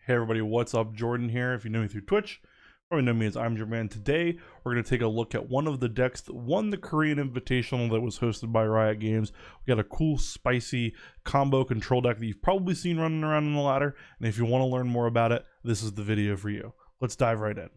Hey everybody, what's up? Jordan here. If you know me through Twitch, probably know me as I'm Your Man. Today, we're going to take a look at one of the decks that won the Korean Invitational that was hosted by Riot Games. We got a cool, spicy combo control deck that you've probably seen running around in the ladder, and if you want to learn more about it, this is the video for you. Let's dive right in.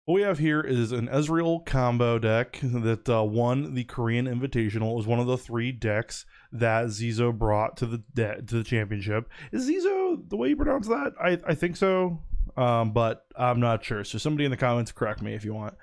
What we have here is an Ezreal Combo deck that won the Korean Invitational. It was one of the 3 decks that Zizo brought to the championship. Is Zizo the way you pronounce that? I think so, but I'm not sure. So somebody in the comments correct me if you want.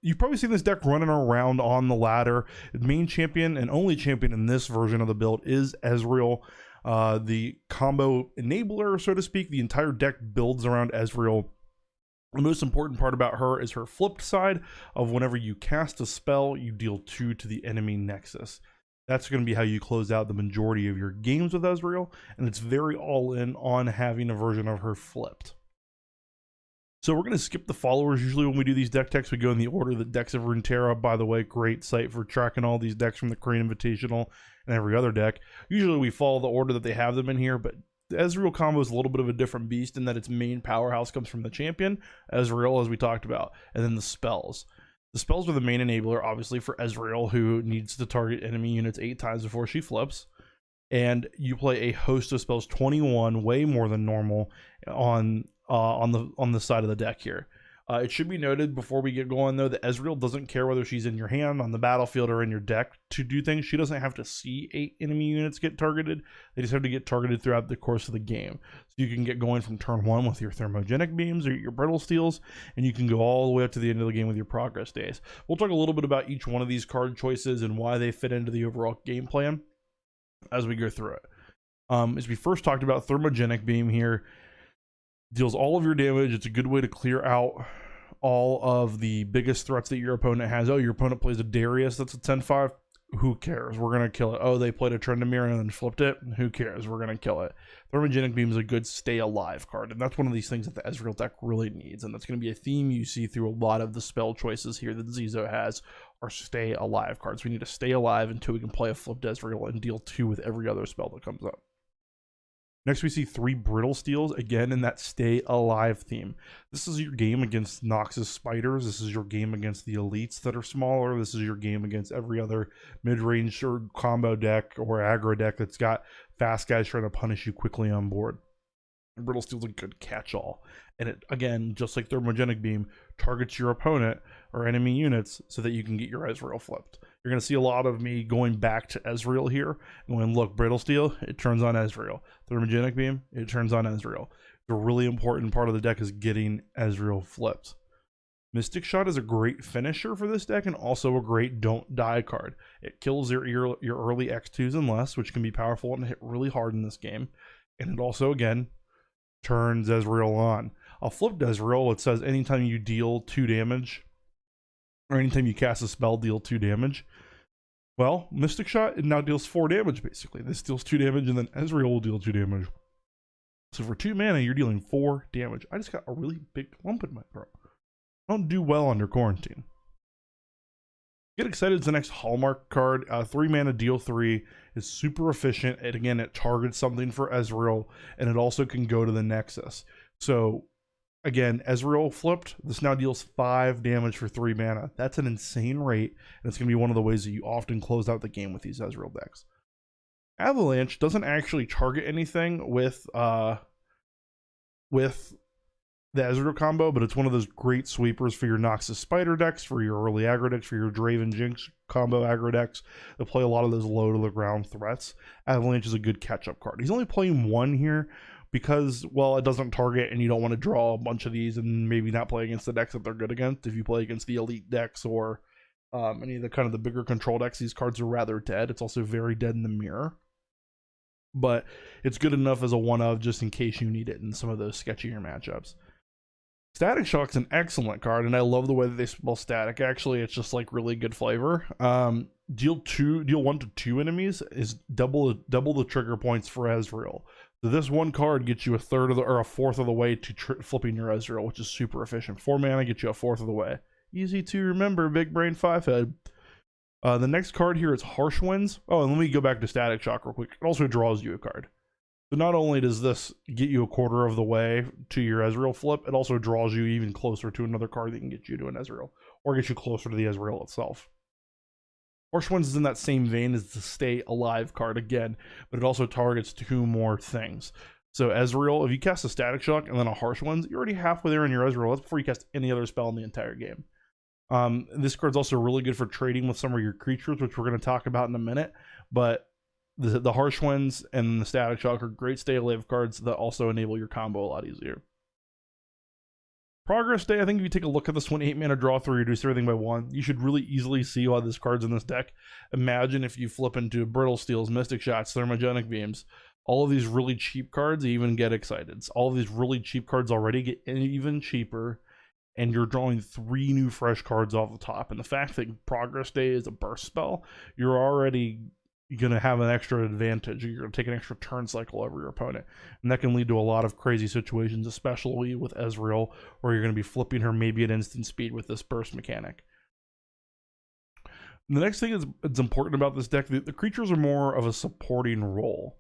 You've probably seen this deck running around on the ladder. The main champion and only champion in this version of the build is Ezreal. The combo enabler, so to speak. The entire deck builds around Ezreal. The most important part about her is her flipped side of whenever you cast a spell, you deal 2 to the enemy nexus. That's going to be how you close out the majority of your games with Ezreal, and it's very all in on having a version of her flipped. So we're going to skip the followers. Usually when we do these deck techs, we go in the order. The decks of Runeterra, by the way, great site for tracking all these decks from the Korean Invitational and every other deck. Usually we follow the order that they have them in here, but the Ezreal combo is a little bit of a different beast in that its main powerhouse comes from the champion, Ezreal, as we talked about, and then the spells. The spells are the main enabler, obviously, for Ezreal, who needs to target enemy units 8 times before she flips. And you play a host of spells, 21, way more than normal, on the side of the deck here. It should be noted before we get going, though, that Ezreal doesn't care whether she's in your hand, on the battlefield, or in your deck to do things. She doesn't have to see 8 enemy units get targeted. They just have to get targeted throughout the course of the game. So you can get going from turn 1 with your thermogenic beams or your brittle steels, and you can go all the way up to the end of the game with your progress days. We'll talk a little bit about each one of these card choices and why they fit into the overall game plan as we go through it. As we first talked about, thermogenic beam here deals all of your damage. It's a good way to clear out all of the biggest threats that your opponent has. Oh, your opponent plays a Darius that's a 10-5. Who cares? We're going to kill it. Oh, they played a Trendemir and then flipped it. Who cares? We're going to kill it. Thermogenic Beam is a good stay alive card, and that's one of these things that the Ezreal deck really needs, and that's going to be a theme you see through a lot of the spell choices here that Zizo has are stay alive cards. We need to stay alive until we can play a flipped Ezreal and deal 2 with every other spell that comes up. Next, we see 3 brittle steels, again in that stay alive theme. This is your game against Noxus spiders. This is your game against the elites that are smaller. This is your game against every other mid-range or combo deck or aggro deck that's got fast guys trying to punish you quickly on board. And brittle steel's a good catch-all. And it, again, just like thermogenic beam, targets your opponent or enemy units so that you can get your Ezreal flipped. You're going to see a lot of me going back to Ezreal here. Going, look, brittle steel, it turns on Ezreal. Thermogenic beam, it turns on Ezreal. The really important part of the deck is getting Ezreal flipped. Mystic Shot is a great finisher for this deck and also a great don't die card. It kills your early X2s and less, which can be powerful and hit really hard in this game. And it also, again, turns Ezreal on. I'll flip Ezreal. It says anytime you deal 2 damage, or anytime you cast a spell, deal 2 damage. Well, Mystic Shot, it now deals 4 damage, basically. This deals 2 damage, and then Ezreal will deal 2 damage. So for 2 mana, you're dealing 4 damage. I just got a really big lump in my throat. I don't do well under quarantine. Get excited, it's the next Hallmark card. 3 mana, deal 3 is super efficient. And again, it targets something for Ezreal, and it also can go to the Nexus. So, again, Ezreal flipped. This now deals 5 damage for 3 mana. That's an insane rate, and it's going to be one of the ways that you often close out the game with these Ezreal decks. Avalanche doesn't actually target anything with the Ezreal combo, but it's one of those great sweepers for your Noxus Spider decks, for your early aggro decks, for your Draven Jinx combo aggro decks that play a lot of those low to the ground threats. Avalanche is a good catch-up card. He's only playing 1 here because, well, it doesn't target and you don't want to draw a bunch of these and maybe not play against the decks that they're good against. If you play against the elite decks or any of the kind of the bigger control decks, these cards are rather dead. It's also very dead in the mirror. But it's good enough as a one-of just in case you need it in some of those sketchier matchups. Static Shock's an excellent card, and I love the way that they spell static. Actually, it's just like really good flavor. Deal 1 to 2 enemies is double the trigger points for Ezreal. So this one card gets you a fourth of the way to flipping your Ezreal, which is super efficient. 4 mana gets you a fourth of the way. Easy to remember, big brain 5-head. The next card here is Harsh Winds. Oh, and let me go back to Static Shock real quick. It also draws you a card. So not only does this get you a quarter of the way to your Ezreal flip, it also draws you even closer to another card that can get you to an Ezreal, or get you closer to the Ezreal itself. Harsh Winds is in that same vein as the Stay Alive card again, but it also targets 2 more things. So Ezreal, if you cast a Static Shock and then a Harsh Winds, you're already halfway there in your Ezreal. That's before you cast any other spell in the entire game. This card's also really good for trading with some of your creatures, which we're going to talk about in a minute, but the Harsh Winds and the Static Shock are great Stay Alive cards that also enable your combo a lot easier. Progress Day, I think if you take a look at this one, 8 mana draw 3, reduce everything by 1, you should really easily see why this card's in this deck. Imagine if you flip into Brittle Steels, Mystic Shots, Thermogenic Beams, all of these really cheap cards even get excited. All of these really cheap cards already get even cheaper, and you're drawing 3 new fresh cards off the top. And the fact that Progress Day is a burst spell, you're already going to have an extra advantage. You're going to take an extra turn cycle over your opponent, and that can lead to a lot of crazy situations, especially with Ezreal, where you're going to be flipping her maybe at instant speed with this burst mechanic. The next thing that's important about this deck, the creatures are more of a supporting role.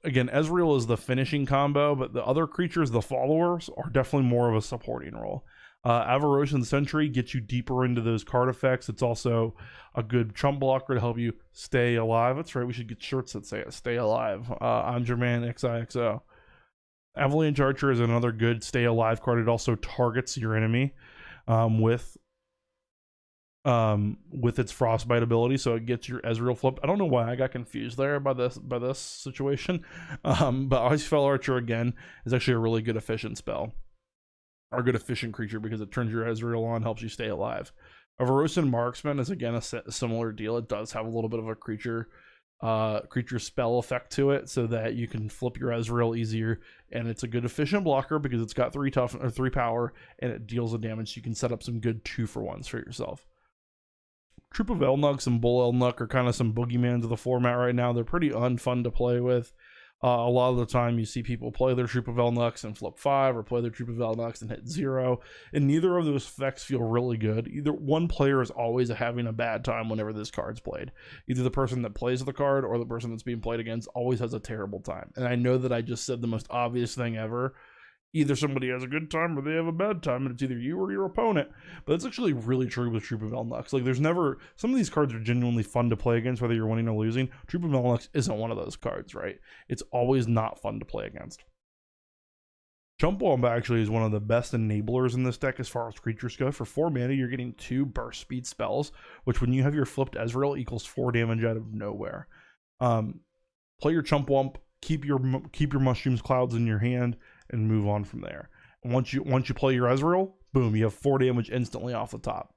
Again, Ezreal is the finishing combo, but the other creatures, the followers, are definitely more of a supporting role. Avarician Sentry gets you deeper into those card effects. It's also a good chump blocker to help you stay alive. That's right, we should get shirts that say it, stay alive. I'm Jermaine XIXO. Avalanche Archer is another good stay alive card. It also targets your enemy with its Frostbite ability, so it gets your Ezreal flipped. I don't know why I got confused there by this situation, but Icefell Archer again is actually a really good efficient spell, or a good efficient creature, because it turns your Ezreal on, helps you stay alive. A Verosan Marksman is again a similar deal. It does have a little bit of a creature spell effect to it, so that you can flip your Ezreal easier, and it's a good efficient blocker because it's got 3 power, and it deals the damage. So you can set up some good 2-for-1s for yourself. Troop of Elnuks and Bull Elnuk are kind of some boogeymans of the format right now. They're pretty unfun to play with. A lot of the time you see people play their Troop of Elnuks and flip 5, or play their Troop of Elnuks and hit 0, and neither of those effects feel really good. Either one player is always having a bad time whenever this card's played. Either the person that plays the card or the person that's being played against always has a terrible time. And I know that I just said the most obvious thing ever. Either somebody has a good time or they have a bad time, and it's either you or your opponent. But it's actually really true with Troop of Elnuks. Like, there's never... Some of these cards are genuinely fun to play against, whether you're winning or losing. Troop of Elnuks isn't one of those cards, right? It's always not fun to play against. Chump Wombat actually is one of the best enablers in this deck as far as creatures go. For 4 mana, you're getting 2 burst speed spells, which when you have your flipped Ezreal equals 4 damage out of nowhere. Play your Chump Womp, keep your Mushrooms Clouds in your hand, and move on from there. And once you play your Ezreal, boom, you have 4 damage instantly off the top.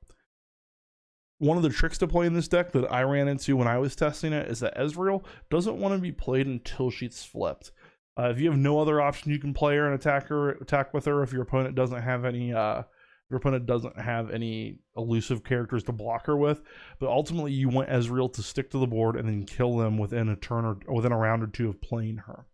One of the tricks to play in this deck that I ran into when I was testing it is that Ezreal doesn't want to be played until she's flipped. If you have no other option, you can play her and attack with her if your opponent doesn't have any elusive characters to block her with. But ultimately, you want Ezreal to stick to the board and then kill them within a turn or within a round or 2 of playing her.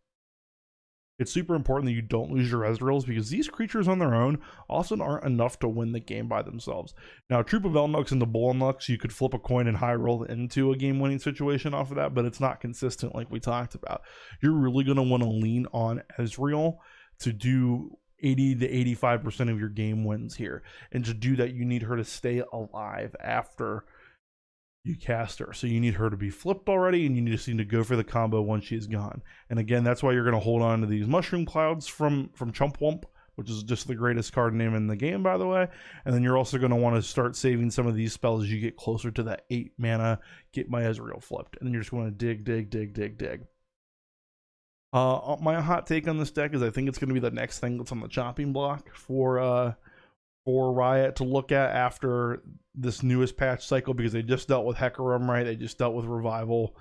It's super important that you don't lose your Ezreals, because these creatures on their own often aren't enough to win the game by themselves. Now, Troop of Elnuks and the Bull Elnuks, you could flip a coin and high roll into a game-winning situation off of that, but it's not consistent like we talked about. You're really going to want to lean on Ezreal to do 80 to 85% of your game wins here. And to do that, you need her to stay alive after you cast her. So you need her to be flipped already, and you need to go for the combo once she's gone. And again, that's why you're going to hold on to these Mushroom Clouds from Chump Womp, which is just the greatest card name in the game, by the way. And then you're also going to want to start saving some of these spells as you get closer to that 8 mana, get my Ezreal flipped. And then you're just going to dig. My hot take on this deck is I think it's going to be the next thing that's on the chopping block for Riot to look at after this newest patch cycle, because they just dealt with Hecarim, right? They just dealt with Revival,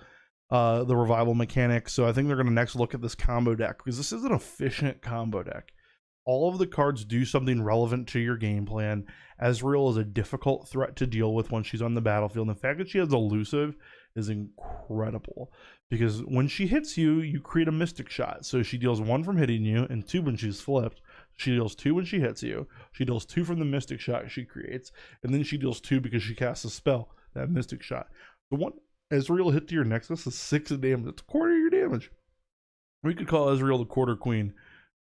the Revival mechanic. So I think they're going to next look at this combo deck, because this is an efficient combo deck. All of the cards do something relevant to your game plan. Ezreal is a difficult threat to deal with when she's on the battlefield. And the fact that she has elusive is incredible, because when she hits you, you create a Mystic Shot. So she deals 1 from hitting you and 2 when she's flipped. She deals 2 when she hits you. She deals 2 from the Mystic Shot she creates. And then she deals 2 because she casts a spell that Mystic Shot. The one Ezreal hit to your Nexus is 6 damage. It's a quarter of your damage. We could call Ezreal the quarter queen.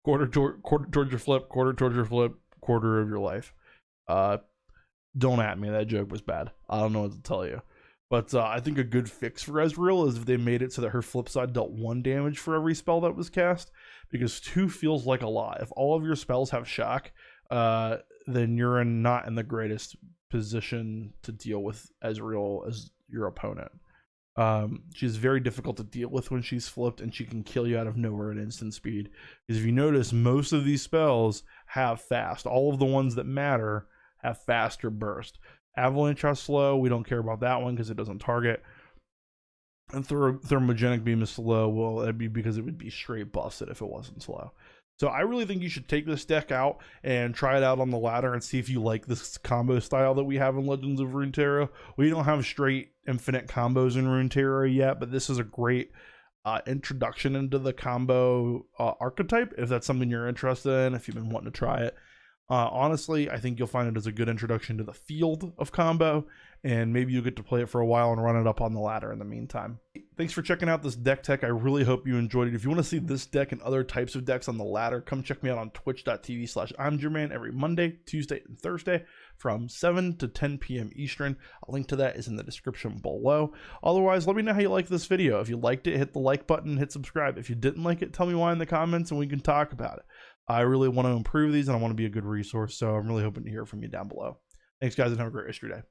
Quarter towards your flip, quarter towards your flip, quarter of your life. Don't at me. That joke was bad. I don't know what to tell you. But I think a good fix for Ezreal is if they made it so that her flip side dealt 1 damage for every spell that was cast, because 2 feels like a lot. If all of your spells have shock, then you're not in the greatest position to deal with Ezreal as your opponent. She's very difficult to deal with when she's flipped, and she can kill you out of nowhere at instant speed. Because if you notice, most of these spells have fast. All of the ones that matter have faster burst. Avalanche has slow. We don't care about that one because it doesn't target. And Thermogenic Beam is slow. Well, that'd be because it would be straight busted if it wasn't slow. So I really think you should take this deck out and try it out on the ladder and see if you like this combo style that we have in Legends of Runeterra. We don't have straight infinite combos in Runeterra yet, but this is a great introduction into the combo archetype, if that's something you're interested in, if you've been wanting to try it. Honestly, I think you'll find it as a good introduction to the field of combo, and maybe you'll get to play it for a while and run it up on the ladder in the meantime. Thanks for checking out this deck tech. I really hope you enjoyed it. If you want to see this deck and other types of decks on the ladder, come check me out on twitch.tv/I'mJermaine every Monday, Tuesday, and Thursday from 7 to 10 p.m. Eastern. A link to that is in the description below. Otherwise, let me know how you like this video. If you liked it, hit the like button, hit subscribe. If you didn't like it, tell me why in the comments and we can talk about it. I really want to improve these and I want to be a good resource, so I'm really hoping to hear from you down below. Thanks, guys, and have a great rest of your day.